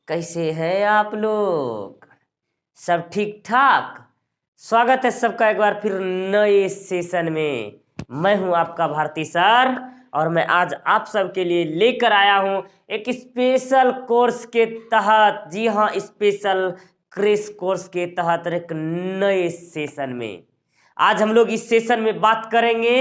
कैसे हैं आप लोग? सब ठीक ठाक? स्वागत है सबका एक बार फिर नए सेशन में। मैं हूं आपका भारती सर और मैं आज आप सबके लिए लेकर आया हूं एक स्पेशल कोर्स के तहत, जी हाँ, स्पेशल क्रेश कोर्स के तहत एक नए सेशन में। आज हम लोग इस सेशन में बात करेंगे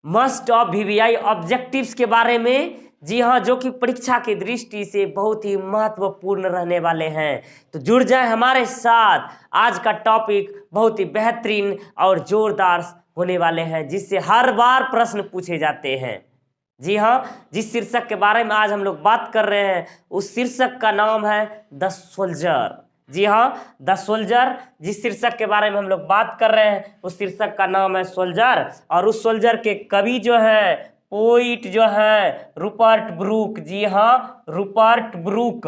मस्ट ऑफ वीवीआई ऑब्जेक्टिव्स के बारे में। जी हाँ, जो कि परीक्षा की दृष्टि से बहुत ही महत्वपूर्ण रहने वाले हैं। तो जुड़ जाए हमारे साथ। आज का टॉपिक बहुत ही बेहतरीन और जोरदार होने वाले हैं, जिससे हर बार प्रश्न पूछे जाते हैं। जी हाँ, जिस शीर्षक के बारे में आज हम लोग बात कर रहे हैं उस शीर्षक का नाम है द सोल्जर। जी हाँ, द सोल्जर। जिस शीर्षक के बारे में हम लोग बात कर रहे हैं उस शीर्षक का नाम है सोल्जर। और उस सोल्जर के कवि जो है, पोइट जो है, रूपर्ट ब्रूक। जी हाँ, रूपर्ट ब्रूक।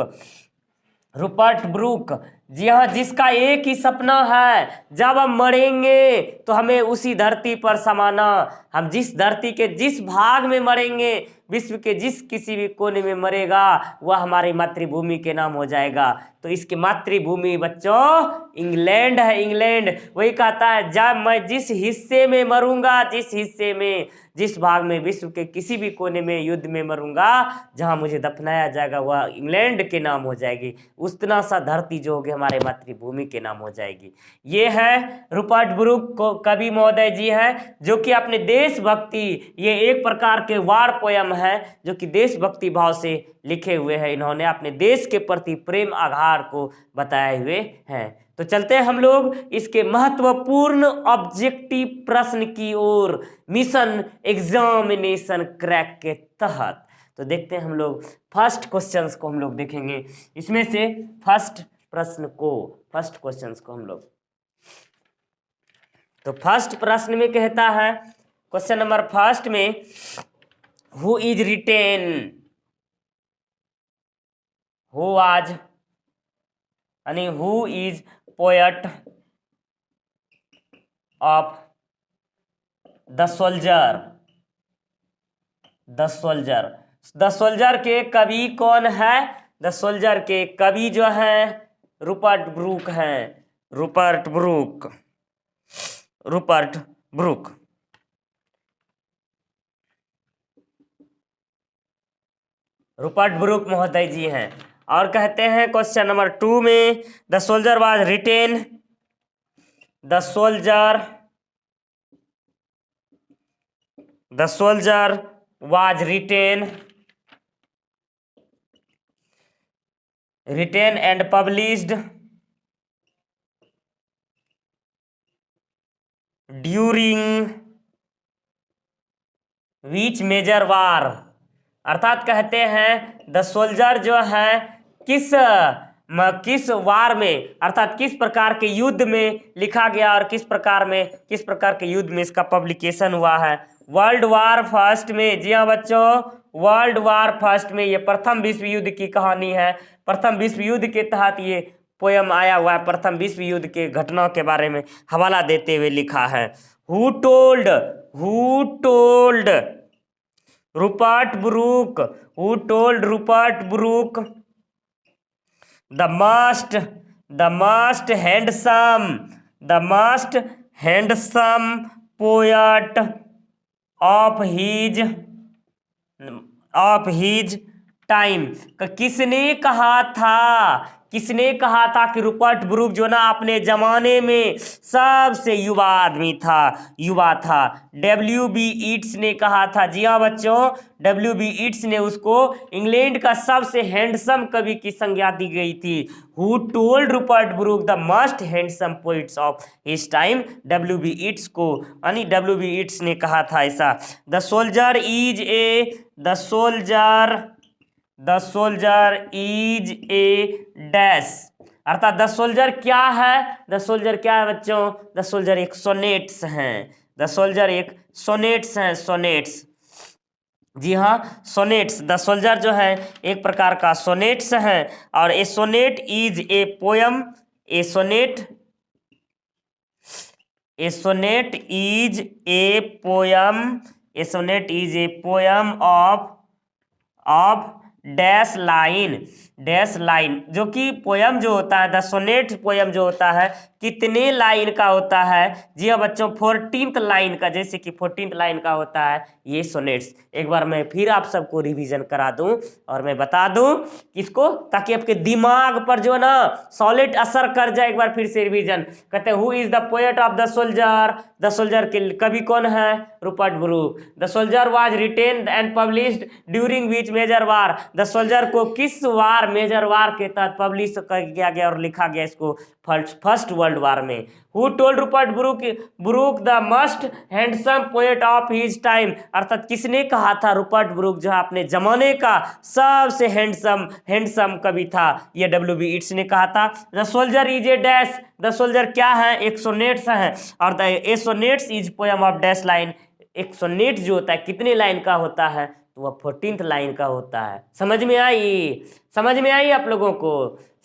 Rupert Brooke. जी हाँ, जिसका एक ही सपना है, जब हम मरेंगे तो हमें उसी धरती पर समाना। हम जिस धरती के जिस भाग में मरेंगे, विश्व के जिस किसी भी कोने में मरेगा, वह हमारी मातृभूमि के नाम हो जाएगा। तो इसकी मातृभूमि बच्चों इंग्लैंड है, इंग्लैंड। वही कहता है, जब मैं जिस हिस्से में मरूंगा, जिस हिस्से में, जिस भाग में विश्व के किसी भी कोने में युद्ध में मरूंगा, जहां मुझे दफनाया जाएगा वह इंग्लैंड के नाम हो जाएगी। उतना सा धरती जो होगी हमारे मातृभूमि के नाम हो जाएगी। ये है रूपर्ट ब्रूक को कवि महोदय जी हैं, जो कि अपने देशभक्ति, ये एक प्रकार के वार पोयम है जो कि देशभक्ति भाव से लिखे हुए हैं। इन्होंने अपने देश के प्रति प्रेम आधार को बताए हुए हैं। तो चलते हैं हम लोग इसके महत्वपूर्ण ऑब्जेक्टिव प्रश्न की ओर, मिशन एग्जामिनेशन क्रैक के तहत। तो देखते हैं हम लोग फर्स्ट क्वेश्चंस को हम लोग देखेंगे। इसमें से फर्स्ट क्वेश्चंस को हम लोग, तो फर्स्ट प्रश्न में कहता है, क्वेश्चन नंबर फर्स्ट में, हु इज रिटेन, हु आज यानी who is poet of the soldier. The soldier, the soldier के कवि कौन है? द सोल्जर के कवि जो है रूपर्ट ब्रूक हैं। Rupert Brooke, Rupert Brooke. Rupert Brooke महोदय जी हैं। और कहते हैं क्वेश्चन नंबर 2 में, the soldier was retain, the soldier, the soldier was retain, written and published during which major war। अर्थात कहते हैं द सोल्जर जो है किस वार में, अर्थात किस प्रकार के युद्ध में लिखा गया और किस प्रकार के युद्ध में इसका पब्लिकेशन हुआ है। वर्ल्ड वार फर्स्ट में। जी हाँ बच्चों, वर्ल्ड वार फर्स्ट में। ये प्रथम विश्व युद्ध की कहानी है। प्रथम विश्व युद्ध के तहत ये पोयम आया हुआ है। प्रथम विश्व युद्ध के घटनाओं के बारे में हवाला देते हुए लिखा है। Who told Rupert Brooke, who told Rupert Brooke the most handsome poet of his time. किसने कहा था कि रूपर्ट ब्रूक जो ना अपने जमाने में सबसे युवा था। W.B. ईट्स ने कहा था। जी हाँ बच्चों, W.B. ईट्स ने उसको इंग्लैंड का सबसे हैंडसम कवि की संज्ञा दी गई थी। Who told Rupert Brooke the most handsome poets of his time, W.B. Yeats को, यानी W.B. ईट्स ने कहा था ऐसा। The soldier is a dash. अर्थात द सोल्जर क्या है? द सोल्जर क्या है बच्चों? द सोल्जर एक सोनेट्स हैं। द सोल्जर एक सोनेट्स हैं, सोनेट्स। जी हाँ, सोनेट्स। द सोल्जर जो है एक प्रकार का सोनेट्स है। और a sonnet is a poem, a sonnet is a poem of dash line, जो कि पोयम जो होता है, द सोनेट पोयम जो होता है कितने लाइन का होता है? जी हाँ बच्चों, 14th लाइन का, जैसे कि 14th लाइन का होता है ये सोनेट्स। एक बार मैं फिर आप सबको रिवीजन करा दूं और मैं बता दूं किसको, ताकि आपके दिमाग पर जो है ना सॉलिड असर कर जाए। एक बार फिर से रिवीजन कहते हैं, who is the poet of the soldier? The soldier के कवि कौन है? Rupert Brooke. The soldier was written and published during which major war? The soldier को किस वार, मेजर वार के तहत पब्लिश किया गया और लिखा गया इसको? फर्स्ट वर्ल्ड वार में। Who told Rupert Brooke the most handsome poet of his time? अर्थात किसने कहा था रूपर्ट ब्रूक जो अपने जमाने का सबसे हैंडसम कवि था? ये W.B. Yeats ने कहा था। The soldier is a dash, the soldier क्या है? एक सोनेट्स है, और the A sonnets is poem of dash line. एक सोनेट जो होता है कितने लाइन का होता है? तो वह 14th लाइन का होता है। समझ में आई? समझ में आई आप लोगों को?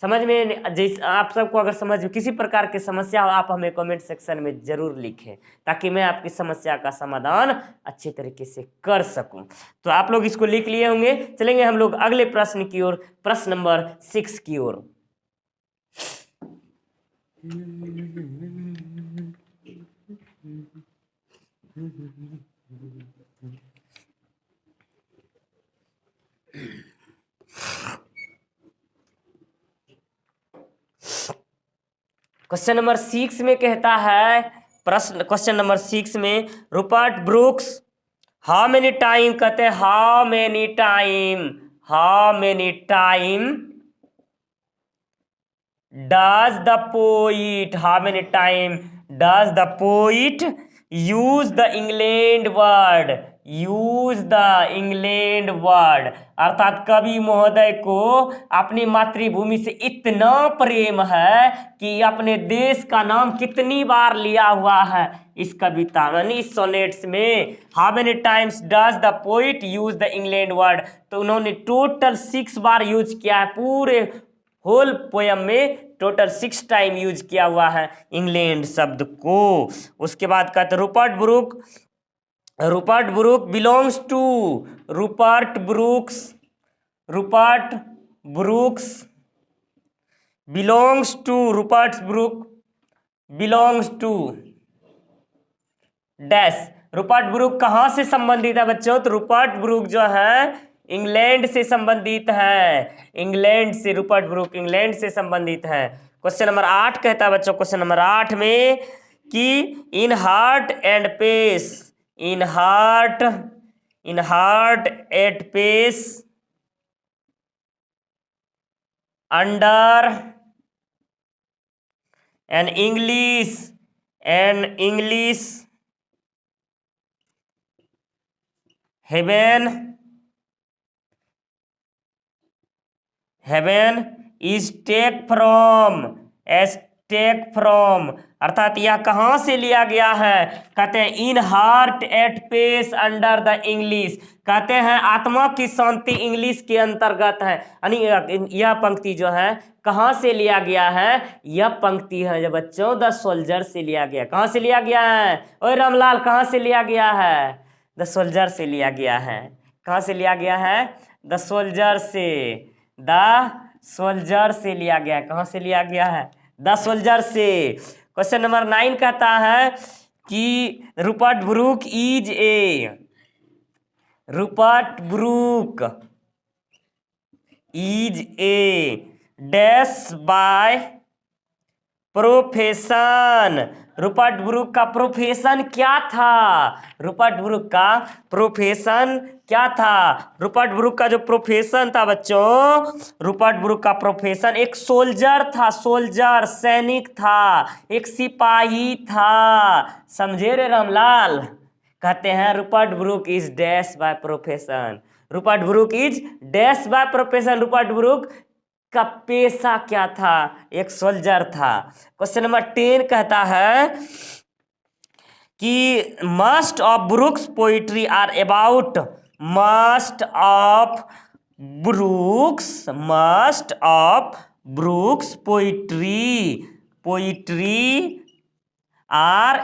समझ में? जैसे आप सबको अगर समझ में किसी प्रकार की समस्या हो, आप हमें कमेंट सेक्शन में जरूर लिखें, ताकि मैं आपकी समस्या का समाधान अच्छे तरीके से कर सकूं। तो आप लोग इसको लिख लिए होंगे। चलेंगे हम लोग अगले प्रश्न की ओर, प्रश्न नंबर 6 की ओर। क्वेश्चन नंबर 6 में कहता है, प्रश्न क्वेश्चन नंबर 6 में, Rupert Brooks how many time, कहते हैं how many time does the poet, how many time does the poet use the England word? अर्थात कवि महोदय को अपनी मातृभूमि से इतना प्रेम है कि अपने देश का नाम कितनी बार लिया हुआ है इस कविता यानी इस सोनेट्स में। How many times does the poet use the England word? तो उन्होंने टोटल 6 बार यूज किया है, पूरे होल पोयम में टोटल 6 टाइम यूज किया हुआ है इंग्लैंड शब्द को। उसके बाद कहते Rupert Brooke belongs to, Rupert Brooke's belongs to dash. Rupert Brooke कहाँ से संबंधित है बच्चों? तो रूपर्ट ब्रूक जो है इंग्लैंड से संबंधित है, रूपर्ट ब्रूक इंग्लैंड से संबंधित है। क्वेश्चन नंबर 8 कहता है बच्चों, क्वेश्चन नंबर 8 में कि in heart and peace under an English heaven is take from, अर्थात यह कहाँ से लिया गया है? कहते हैं in heart at peace under the English, कहते हैं आत्मा की शांति इंग्लिश के अंतर्गत है। यानी यह पंक्ति जो है कहाँ से लिया गया है? यह पंक्ति है जो बच्चों द सोल्जर से लिया गया। कहाँ से लिया गया है? ओए रामलाल, कहाँ से लिया गया है? द सोल्जर से लिया गया है। कहाँ से लिया गया है? द सोल्जर से लिया गया है। कहाँ से लिया गया है? द सोल्जर से। क्वेश्चन नंबर 9 कहता है कि Rupert Brooke is a dash by profession. Rupert Brooke का प्रोफेशन क्या था? रूपर्ट ब्रूक का प्रोफेशन क्या था? रूपर्ट ब्रूक का जो प्रोफेशन था बच्चों, रूपर्ट ब्रूक का प्रोफेशन एक सोल्जर था, सैनिक था, एक सिपाही था। समझे रे रामलाल? कहते हैं Rupert Brooke is dash by profession, Rupert Brooke का पेशा क्या था? एक सोल्जर था। क्वेश्चन नंबर 10 कहता है कि most of Brooke's poetry are about, poetry are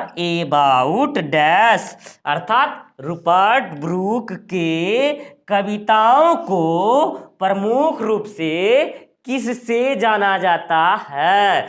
about dash, अर्थात रूपर्ट ब्रूक के कविताओं को प्रमुख रूप से किससे जाना जाता है?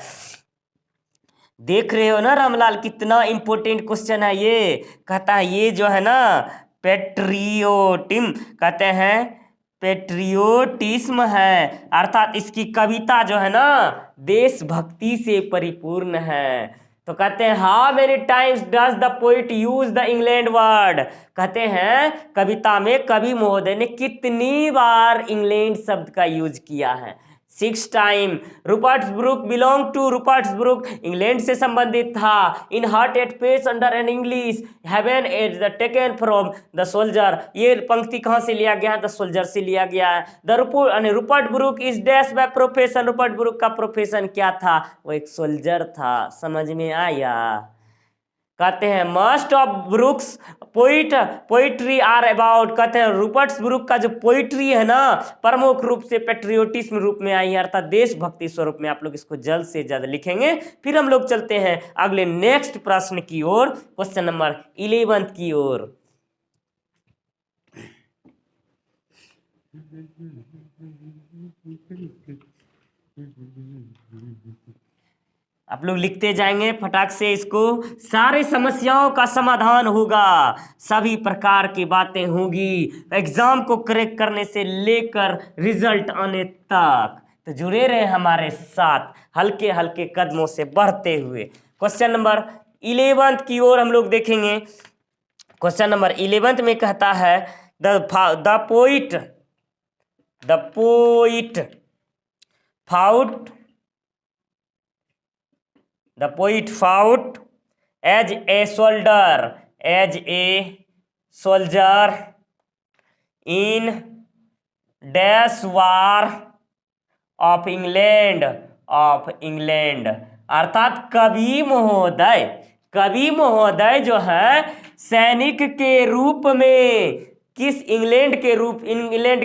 देख रहे हो ना रामलाल, कितना इंपॉर्टेंट क्वेश्चन है ये। कहता है ये जो है ना पेट्रियोटिम कहते हैं, पेट्रियोटिज्म है, अर्थात इसकी कविता जो है ना देशभक्ति से परिपूर्ण है। तो कहते हैं how many times does the poet use the England word, कहते हैं कविता में कवि महोदय ने कितनी बार इंग्लैंड शब्द का यूज किया है? 6 time. Rupert's Brooke belong to, Rupert's Brooke England से संबंधित था। In heart at peace under an English heaven at the taken from the soldier, ये पंक्ति कहाँ से लिया गया है? द सोल्जर से लिया गया है। The Rupert Brooke is dash by profession, Rupert Brooke का प्रोफेशन क्या था? वो एक सोल्जर था। समझ में आया? कहते हैं most of Brooke's poetry are about, कहते हैं रूपर्ट्स ब्रूक का जो पोइट्री है ना प्रमुख रूप से पेट्रियोटिज्म रूप में आई है, अर्थात देशभक्ति स्वरूप में। आप लोग इसको जल्द से जल्द लिखेंगे। फिर हम लोग चलते हैं अगले नेक्स्ट प्रश्न की ओर, क्वेश्चन नंबर 11 की ओर। आप लोग लिखते जाएंगे फटाक से इसको। सारी समस्याओं का समाधान होगा, सभी प्रकार की बातें होगी एग्जाम को क्रैक करने से लेकर रिजल्ट आने तक। तो जुड़े रहे हमारे साथ हल्के हल्के कदमों से बढ़ते हुए। क्वेश्चन नंबर 11 की ओर हम लोग देखेंगे। क्वेश्चन नंबर 11 में कहता है the poet fought as a soldier in dash war of England, अर्थात कवि महोदय जो है सैनिक के रूप में इंग्लैंड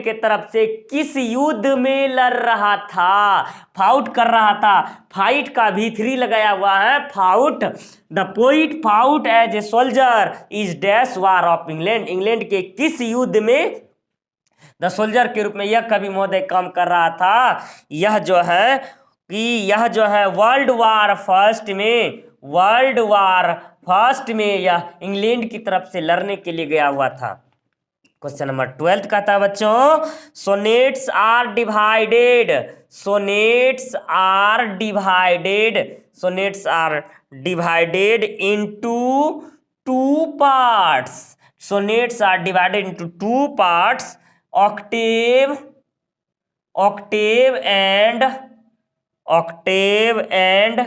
के तरफ से किस युद्ध में लड़ रहा था? फाउट कर रहा था। फाइट का V3 लगाया हुआ है, fought. The poet fought as a soldier is dash war of England के किस युद्ध में द सोल्जर के रूप में यह कवि महोदय काम कर रहा था? यह जो है वर्ल्ड वार फर्स्ट में यह इंग्लैंड की तरफ से लड़ने के लिए गया हुआ था। क्वेश्चन नंबर 12 कहता है बच्चों sonnets are divided into two parts, octave and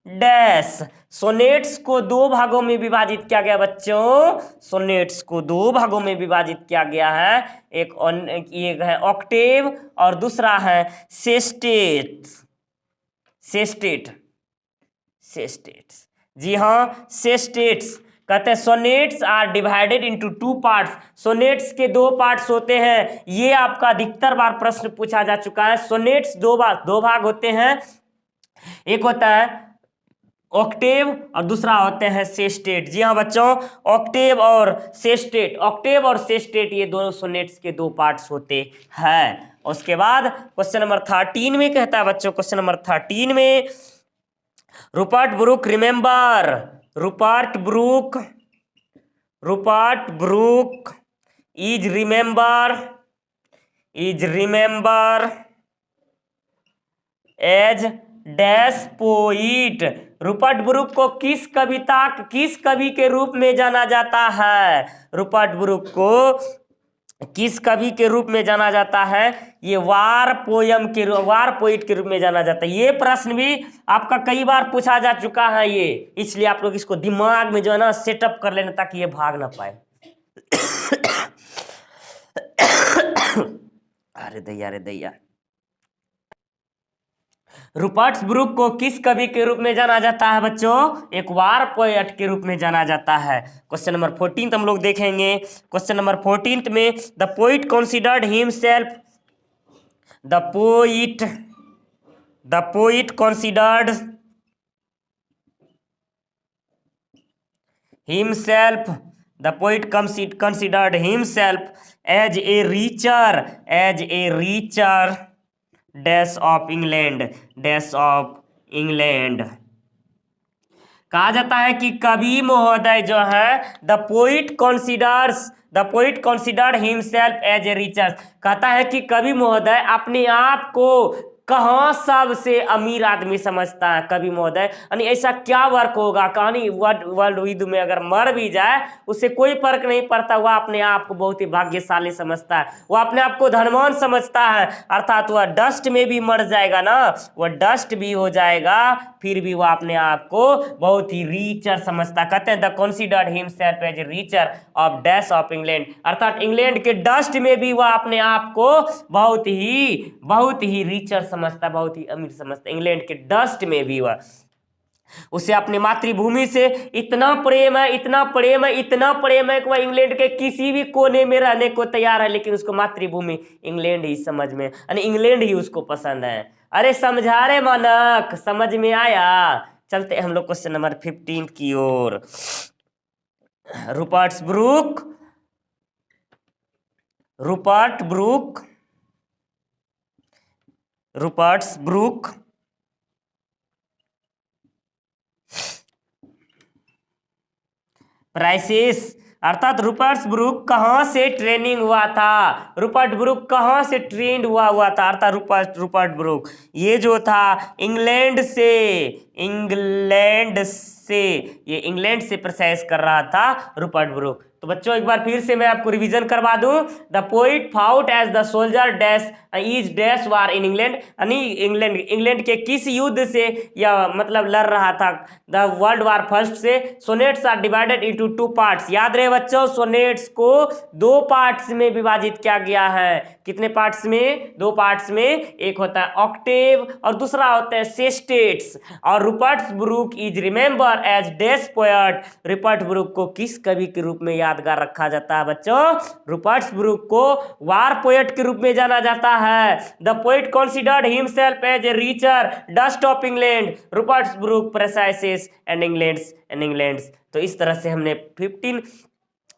dash. Sonnets को दो भागों में विभाजित किया गया बच्चों, सोनेट्स को दो भागों में विभाजित किया गया है। एक है ऑक्टेव और दूसरा है सेस्टेट्स। जी हाँ, सेस्टेट्स। कहते हैं sonnets are divided into two parts, sonnets के दो पार्ट्स होते हैं। ये आपका अधिकतर बार प्रश्न पूछा जा चुका है। सोनेट्स दो भाग होते हैं, एक होता है ऑक्टेव और दूसरा होते हैं सेस्टेट। जी हाँ बच्चों, ऑक्टेव और सेस्टेट ये दोनों सोनेट्स के दो पार्ट्स होते हैं। उसके बाद क्वेश्चन नंबर 13 में कहता है बच्चों, क्वेश्चन नंबर 13 में Rupert Brooke is remember as dash poet, Rupert Brooke को किस कवि के रूप में जाना जाता है? रूपर्ट ब्रूक को किस कवि के रूप में जाना जाता है? ये वार पोइट के रूप में जाना जाता है। ये प्रश्न भी आपका कई बार पूछा जा चुका है ये, इसलिए आप लोग इसको दिमाग में जो है ना सेटअप कर लेना ताकि ये भाग ना पाए। अरे दैया। रूपर्ट ब्रूक को किस कवि के रूप में जाना जाता है बच्चों? एक वार पोएट के रूप में जाना जाता है। क्वेश्चन नंबर 14 हम लोग देखेंगे। क्वेश्चन नंबर 14 में the poet considered himself the poet considered himself as a richer dash of England. कहा जाता है कि कवि महोदय जो है the poet considered himself as a richer, कहता है कि कवि महोदय अपने आप को कहाँ सबसे अमीर आदमी समझता है। कवि महोदय यानी ऐसा क्या वर्क होगा, कहानी वर्ल्ड युद्ध में अगर मर भी जाए उससे कोई फर्क नहीं पड़ता, वह अपने आप को बहुत ही भाग्यशाली समझता है, वह अपने आप को धनवान समझता है। अर्थात वह डस्ट में भी मर जाएगा ना, वह डस्ट भी हो जाएगा, फिर भी वह अपने आप को बहुत ही रीचर समझता। कहते हैं the considered himself as a richer of dash of England, अर्थात इंग्लैंड के डस्ट में भी वह अपने आप को बहुत ही रीचर समझता, बहुत ही अमीर समझता। इंग्लैंड के डस्ट में भी वह, उसे अपनी मातृभूमि से इतना प्रेम है कि वह इंग्लैंड के किसी भी कोने में रहने को तैयार है, लेकिन उसको मातृभूमि इंग्लैंड ही समझ में, यानी इंग्लैंड ही उसको पसंद है। अरे समझा रे मानक, समझ में आया। चलते हम लोग क्वेश्चन नंबर 15 की ओर। रूपर्ट ब्रूक प्राइसिस, अर्थात रूपर्ट ब्रूक कहाँ से ट्रेनिंग हुआ था, रूपर्ट ब्रूक कहाँ से ट्रेंड हुआ था, अर्थात रूपर्ट ब्रूक ये जो था इंग्लैंड से प्रोसेस कर रहा था रूपर्ट ब्रूक। तो बच्चों एक बार फिर से मैं आपको रिवीजन करवा दूं। The poet fought as the soldier dash war in England, यानी इंग्लैंड के किस युद्ध से यह मतलब लड़ रहा था, द वर्ल्ड वार फर्स्ट से। Sonnets are divided into 2 parts, याद रहे बच्चों, सोनेट्स को 2 पार्ट्स में विभाजित किया गया है। कितने पार्ट्स में? 2 पार्ट्स में। एक होता है ऑक्टेव और दूसरा होता है सेस्टेट्स। और Rupert Brooke is remember as dash poet, Rupert Brooke को किस कवि के रूप में यादगार रखा जाता है बच्चों? रूपर्ट ब्रूक को वार पोएट के रूप में जाना जाता है। The poet considered himself as a richer dust of England, Rupert Brooke praises and England's. तो इस तरह से हमने 15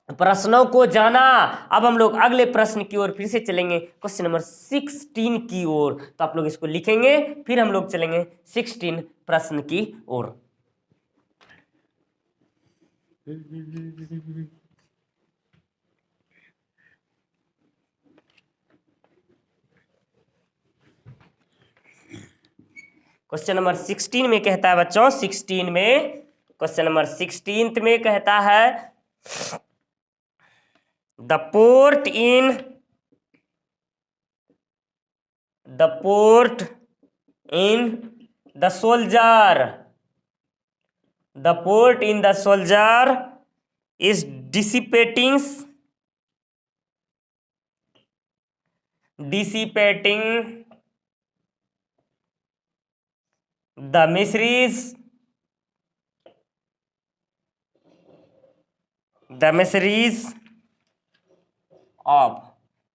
प्रश्नों को जाना। अब हम लोग अगले प्रश्न की ओर फिर से चलेंगे, क्वेश्चन नंबर 16 की ओर। तो आप लोग इसको लिखेंगे, फिर हम लोग चलेंगे 16 प्रश्न की ओर। क्वेश्चन नंबर 16 में कहता है बच्चों, क्वेश्चन नंबर 16 में कहता है the poet in the soldier is dissipating the miseries of,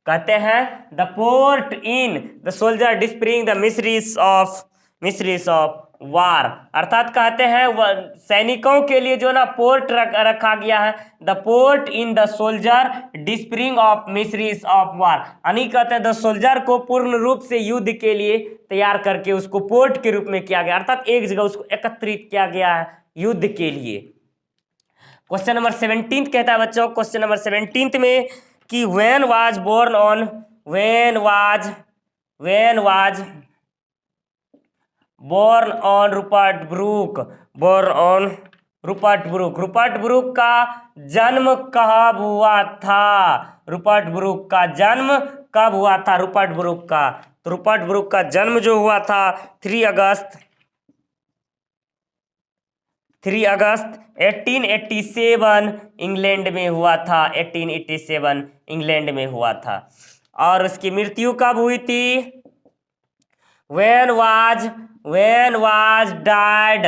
कहते हैं the poet in the soldier dispelling the miseries of war, अर्थात कहते हैं सैनिकों के लिए जो ना पोर्ट रखा गया है, the poet in the soldier dispelling of miseries of war, यानी कहते हैं द सोल्जर को पूर्ण रूप से युद्ध के लिए तैयार करके उसको पोर्ट के रूप में किया गया, अर्थात एक जगह उसको एकत्रित किया गया है युद्ध के लिए। क्वेश्चन नंबर 17 कहता है बच्चों, क्वेश्चन नंबर 17 में कि when was born on Rupert Brooke का जन्म कब हुआ था? रूपर्ट ब्रूक का जन्म कब हुआ था? रूपर्ट ब्रूक का जन्म जो हुआ था 3 अगस्त 1887 इंग्लैंड में हुआ था, 1887 इंग्लैंड में हुआ था। और उसकी मृत्यु कब हुई थी? when was died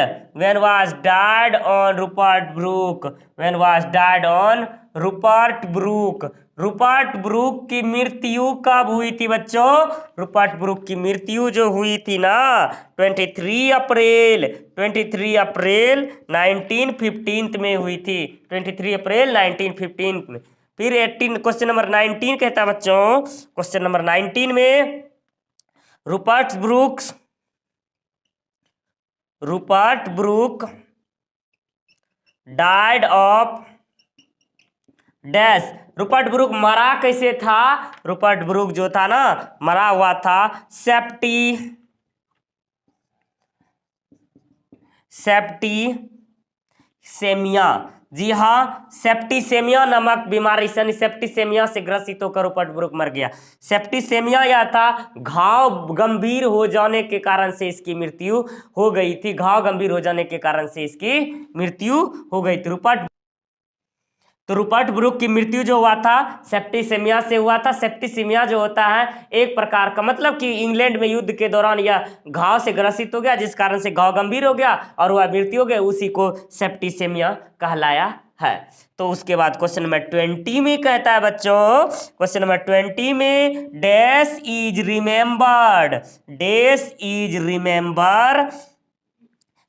on Rupert Brooke Rupert Brooke की मृत्यु कब हुई थी बच्चों? रूपर्ट ब्रूक की मृत्यु जो हुई थी ना 23 अप्रैल 1915 में हुई थी। 23 अप्रैल 1915 में। फिर 18 क्वेश्चन नंबर 19 कहता है बच्चों, क्वेश्चन नंबर 19 में Rupert Brooke died of dash. Rupert Brooke मरा कैसे था? रूपर्ट ब्रूक जो था ना मरा हुआ था सेप्टिसेमिया। जी हाँ, सेप्टिसेमिया नामक बीमारी से, सेप्टिसेमिया से ग्रसित होकर रूपर्ट ब्रूक मर गया। सेप्टिसेमिया यह था घाव गंभीर हो जाने के कारण से इसकी मृत्यु हो गई थी। घाव गंभीर हो जाने के कारण से इसकी मृत्यु हो गई थी। रूपर्ट ब्रूक की मृत्यु जो हुआ था सेप्टिसेमिया से हुआ था। सेप्टिसेमिया जो होता है एक प्रकार का, मतलब कि इंग्लैंड में युद्ध के दौरान यह घाव से ग्रसित हो गया, जिस कारण से घाव गंभीर हो गया और वह मृत्यु हो गई, उसी को सेप्टिसेमिया कहलाया है। तो उसके बाद क्वेश्चन नंबर 20 में कहता है बच्चों, क्वेश्चन नंबर 20 में dash is remember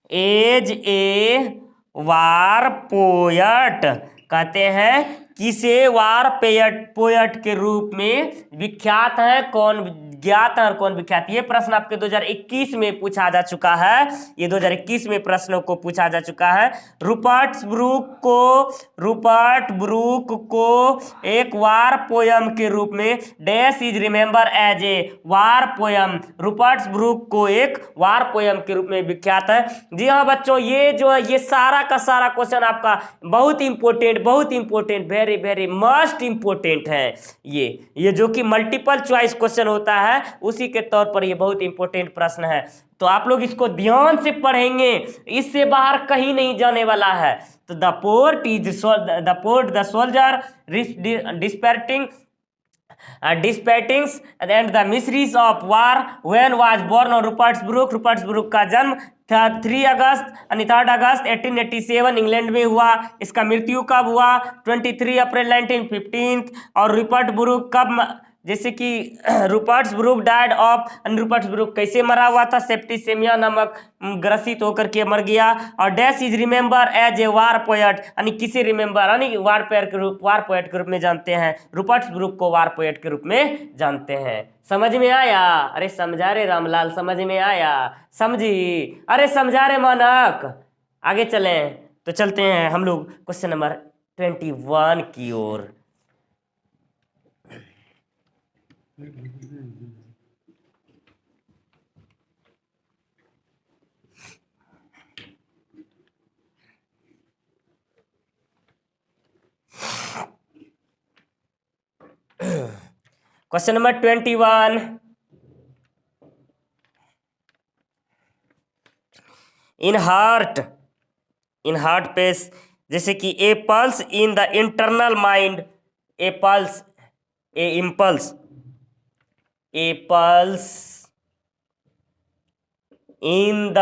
as a war poet. कहते हैं किसे वार पोयट के रूप में विख्यात है, कौन ज्ञात है और कौन विख्यात? ये प्रश्न आपके 2021 में पूछा जा चुका है। ये 2021 में प्रश्नों को पूछा जा चुका है। रूपर्ट ब्रूक को एक वार पोयम के रूप में dash is remember as a war poem. Rupert Brooke को एक वार पोयम के रूप में विख्यात है। जी हाँ बच्चों, ये जो है ये सारा का सारा क्वेश्चन आपका बहुत important, very very must important है। ये जो कि मल्टीपल चॉइस क्वेश्चन होता है उसी के तौर पर ये बहुत इंपॉर्टेंट प्रश्न है। तो आप लोग इसको ध्यान से पढ़ेंगे, इससे बाहर कहीं नहीं जाने वाला है। तो the soldier dispatchings and the miseries of war when was born on Rupert Brooke का जन्म 3 अगस्त 1887 इंग्लैंड में हुआ। इसका मृत्यु कब हुआ? 23 अप्रैल 1915। और रूपर्ट ब्रूक कब, जैसे कि Rupert Brooke died of, Rupert Brooke कैसे मरा हुआ था? सेप्टिसेमिया नामक ग्रसित होकर के मर गया। और dash is remember as a war poet, यानी किसे रिमेम्बर, यानी वार पोएट के रूप में जानते हैं। रूपर्ट ब्रूक को वार पोएट के रूप में जानते हैं। समझ में आया? अरे समझा रे रामलाल, समझ में आया? समझी? अरे समझा रे मानक। आगे चलें तो चलते हैं हम लोग क्वेश्चन नंबर 21 की ओर। Question number 21, in heart peace, जैसे कि a pulse in the internal mind, a pulse in the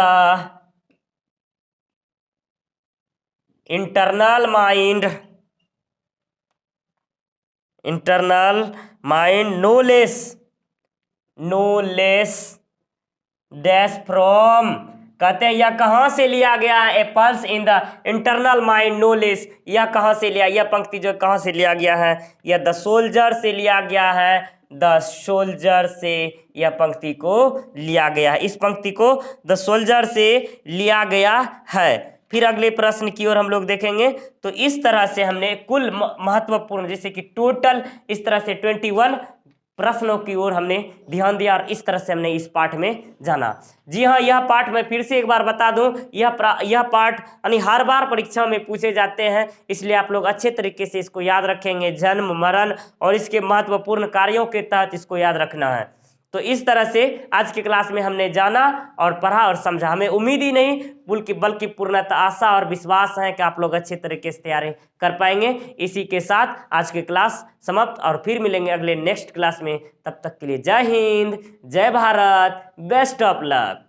internal mind no less dash from. कहते हैं यह कहाँ से लिया गया है? A pulse in the internal mind no less, यह कहाँ से लिया? यह पंक्ति जो कहाँ से लिया गया है? यह द सोल्जर से लिया गया है। द सोल्जर से यह पंक्ति को लिया गया है। इस पंक्ति को द सोल्जर से लिया गया है। फिर अगले प्रश्न की ओर हम लोग देखेंगे। तो इस तरह से हमने कुल महत्वपूर्ण, जैसे कि टोटल इस तरह से 21 प्रश्नों की ओर हमने ध्यान दिया और इस तरह से हमने इस पाठ में जाना। जी हाँ, यह पाठ मैं फिर से एक बार बता दूं, यह पाठ यानी हर बार परीक्षा में पूछे जाते हैं, इसलिए आप लोग अच्छे तरीके से इसको याद रखेंगे। जन्म, मरण और इसके महत्वपूर्ण कार्यों के तहत इसको याद रखना है। तो इस तरह से आज की क्लास में हमने जाना और पढ़ा और समझा। हमें उम्मीद ही नहीं बल्कि पूर्णतः आशा और विश्वास है कि आप लोग अच्छे तरीके से तैयारी कर पाएंगे। इसी के साथ आज की क्लास समाप्त और फिर मिलेंगे अगले नेक्स्ट क्लास में। तब तक के लिए जय हिंद, जय भारत, बेस्ट ऑफ लक।